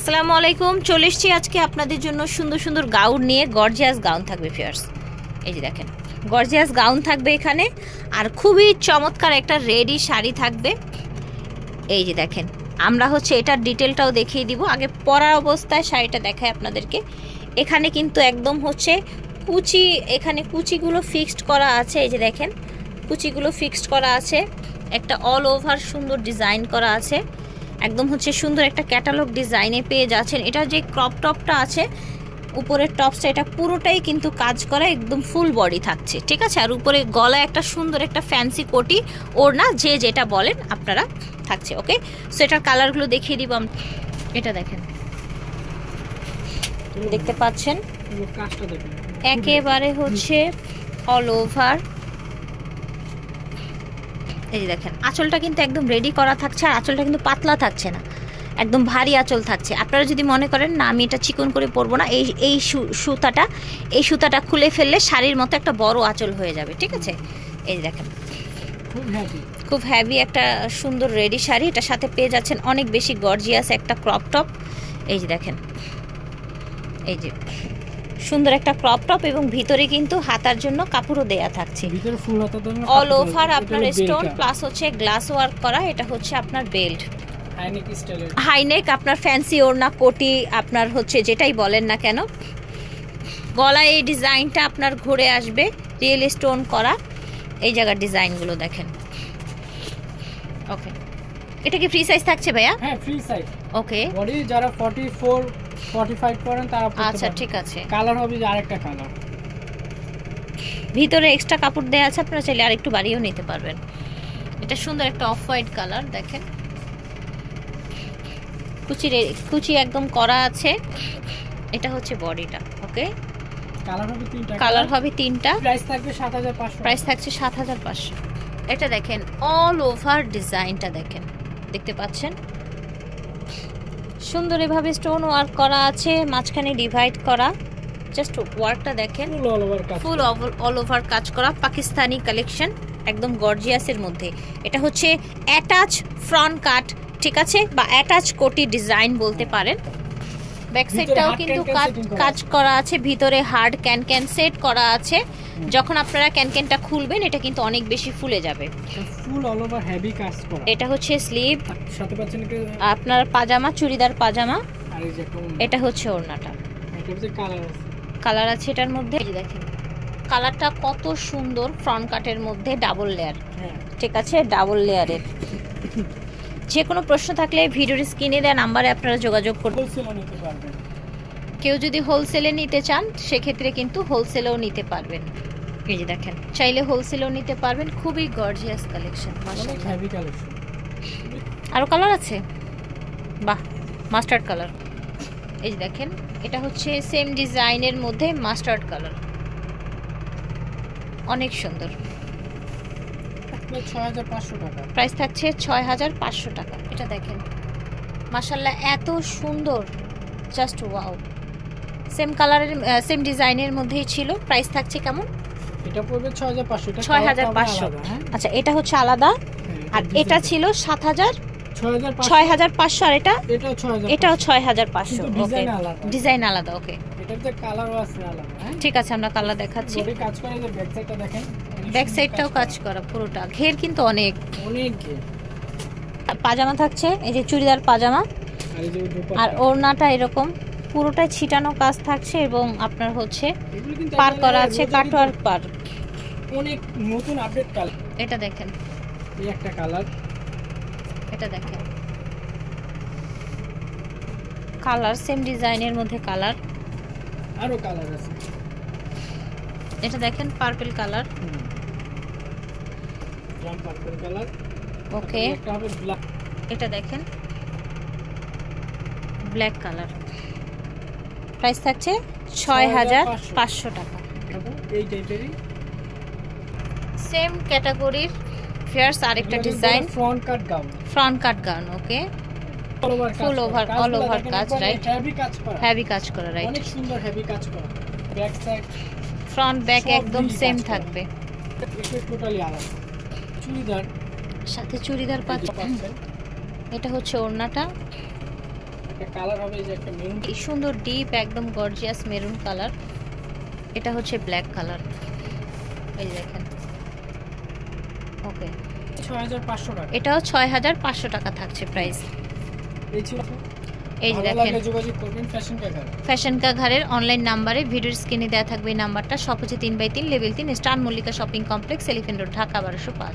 আসসালামু আলাইকুম। চলে এসেছি আজকে আপনাদের জন্য সুন্দর সুন্দর গাউন নিয়ে। গর্জিয়াস গাউন থাকবে ফিয়ার্স, এই যে দেখেন গর্জিয়াস গাউন থাকবে এখানে, আর খুবই চমৎকার একটা রেডি শাড়ি থাকবে। এই যে দেখেন, আমরা এটার ডিটেলটাও দেখিয়ে দিব। আগে পরা অবস্থায় শাড়িটা দেখায় আপনাদেরকে। এখানে কিন্তু একদম কুচি, এখানে কুচিগুলো ফিক্সড করা আছে। এই যে দেখেন কুচিগুলো ফিক্সড করা আছে, একটা অল ওভার সুন্দর ডিজাইন করা আছে, একদম সুন্দর একটা ক্যাটালগ ডিজাইনে পেয়ে যাচ্ছেন। এটা যে ক্রপ টপটা আছে উপরের টপসটা, এটা পুরোটাই কিন্তু কাজ করা, একদম ফুল বডি থাকছে, ঠিক আছে। আর উপরে গলায় একটা সুন্দর একটা ফ্যান্সি কোটি ওড়না, যে যেটা বলেন আপনারা, থাকছে। ওকে, সো এটার কালারগুলো দেখিয়ে দিব। এটা দেখেন, দেখতে পাচ্ছেন একেবারে অল ওভার। এই যে দেখেন আঁচলটা কিন্তু একদম রেডি করা থাকছে, আর আঁচলটা কিন্তু পাতলা থাকছে না, একদম ভারী আঁচল থাকছে। আপনারা যদি মনে করেন না আমি এটা চিকন করে পরবো না, এই সুতাটা খুলে ফেললে শাড়ির মতো একটা বড় আঁচল হয়ে যাবে, ঠিক আছে। এই যে দেখেন খুব হ্যাভি একটা সুন্দর রেডি শাড়ি। এটার সাথে পেয়ে যাচ্ছেন অনেক বেশি গর্জিয়াস একটা ক্রপ টপ। এই যে দেখেন, এই যে সুন্দর একটা ক্রপ টপ, এবং ভিতরে কিন্তু হাতার জন্য কাপড়ও দেয়া থাকছে, অল ওভার আপনার স্টোন প্লাস গ্লাস ওয়ার্ক করা। এটা আপনার বেল্ট, হাইনেক, আপনার ফ্যান্সি ওড়না কোটি, আপনার যেটাই বলেন না কেন। গলায় এই ডিজাইনটা আপনার ঘুরে আসবে, রিয়েল স্টোন করা। এই জায়গার ডিজাইনগুলো দেখেন। ওকে, এটা কি ফ্রি সাইজ থাকছে ভাইয়া? হ্যাঁ, ফ্রি সাইজ। ওকে, বডি যারা 44 45 করেন তারা পড়তে পারেন। আচ্ছা, ঠিক আছে। কালার হবে আরেকটা কালার, ভিতরে এক্সট্রা কাপড় দেয়া আছে, আপনারা চাইলে আরেকটু বাড়িয়েও নিতে পারবেন। এটা সুন্দর একটা অফ হোয়াইট কালার, দেখেন কুচি একদম করা আছে। এটা বডিটা। ওকে, কালার হবে তিনটা। প্রাইস থাকবে 7500। প্রাইস থাকছে 7500। এটা দেখেন অল ওভার ডিজাইনটা দেখেন, দেখতে পাচ্ছেন সুন্দর এভাবে স্টোন ওয়ার্ক করা আছে, মাঝখানে ডিভাইড করা। জাস্ট ওয়ার্কটা দেখেন, ফুল অল ওভার কাজ করা, পাকিস্তানি কালেকশন, একদম গর্জিয়াসের মধ্যে। এটা অ্যাটাচ ফ্রন্ট কাট, ঠিক আছে, বা অ্যাটাচ কোটি ডিজাইন বলতে পারেন। ব্যাক সাইডটাও কিন্তু কাজ করা আছে, ভিতরে হার্ড ক্যান সেট করা আছে। যখন আপনারা ক্যানটা খুলবেন এটা কিন্তু অনেক বেশি ফুলে যাবে। ফুল অল ওভার হেভি কাজ করা। এটা স্লিভ, সাথে পাচ্ছেন আপনার পাজামা, চুড়িদার পাজামা। আর এই যে এটা ওড়নাটা, এটাতে কালার আছে এটার মধ্যে। এই দেখেন কালারটা কত সুন্দর, ফ্রন্ট কাটের মধ্যে ডাবল লেয়ার, ঠিক আছে, ডাবল লেয়ারের। যে কোনো প্রশ্ন থাকলে ভিডিওর স্ক্রিনে দেওয়া নাম্বারে আপনারা যোগাযোগ করবেন। কেউ যদি হোলসেলে নিতে চান সেক্ষেত্রে কিন্তু হোলসেলেও নিতে পারবেন। এই যে দেখেন, চাইলে হোলসেলেও নিতে পারবেন। খুবই গর্জিয়াস কালেকশন, আরো কালার আছে, বাহ, মাস্টার্ড কালার। এই যে দেখেন, এটা সেম ডিজাইনের মধ্যে মাস্টার্ড কালার, অনেক সুন্দর। 6500 টাকা প্রাইস থাকছে 6500 টাকা। এটা দেখেন মাশাআল্লাহ এত সুন্দর, জাস্ট ওয়াও। সেম কালারের সেম ডিজাইনের মধ্যেই ছিল। প্রাইস থাকছে কেমন? এটা পড়বে 6500 টাকা। 6500। আচ্ছা, এটা আলাদা, আর এটা ছিল 6500, আর এটাও 6500। ওকে, ডিজাইন আলাদা। ওকে, এটাতে কালারও আছে আলাদা। ঠিক আছে, আমরা কালার দেখাচ্ছি। বডি কাজ করে, যে ব্যাক সাইডটা দেখেন, ব্যাক সাইডটাও কাজ করা পুরোটা। ঘের কিন্তু অনেক ঘের। পাজামা থাকছে, এই যে চুড়িদার পাজামা, আর ওড়নাটা এরকম পুরোটাই ছিটানো কাজ থাকছে, এবং আপনার পার করা আছে, কাটওয়ার্ক পার। অনেক নতুন আপডেট কালার। এটা দেখেন, এই একটা কালার। এটা দেখেন কালার, সেম ডিজাইনের মধ্যে কালার, আরো কালার আছে। এটা দেখেন পার্পল কালার, পার্পল কালার। ওকে, এটা হবে ব্ল্যাক। এটা দেখেন ব্ল্যাক কালার। প্রাইস থাকছে 6500 টাকা। এই টাইপেরই সেম ক্যাটাগরির ফেয়ার্স আরেকটা ডিজাইন, ফ্রন্ট কাট গাউন। ওকে, ফুল ওভার অল ওভার কাজ, রাইট, হেভি কাজ করা, রাইট, অনেক সুন্দর হেভি কাজ করা। ব্যাক সাইড ফ্রন্ট ব্যাক একদম সেম থাকবে। এটা টোটালি আলাদা। চুড়িদার সাথে চুড়িদার পাচ্ছেন। এটা ওড়নাটা, একটা কালার হবে, এই যে একটা মেরুন। এই সুন্দর ডিপ একদম গর্জিয়াস মেরুন কালার, এটা হচ্ছে ব্ল্যাক কালার, এই যে দেখেন। ওকে, 6500 টাকা। এটাও 6500 টাকা থাকছে প্রাইস। এই ছিল, এই যে ভালো দেখেন লাগলে যোগাযোগ করবেন ফ্যাশন কা ঘর। ফ্যাশন কা ঘরের অনলাইন নাম্বারে, ভিডিওর স্ক্রিনে দেওয়া থাকবে এই নাম্বারটা। সব হচ্ছে 3/3 level 3 star Mallika shopping complex, elephant road, Dhaka 1205।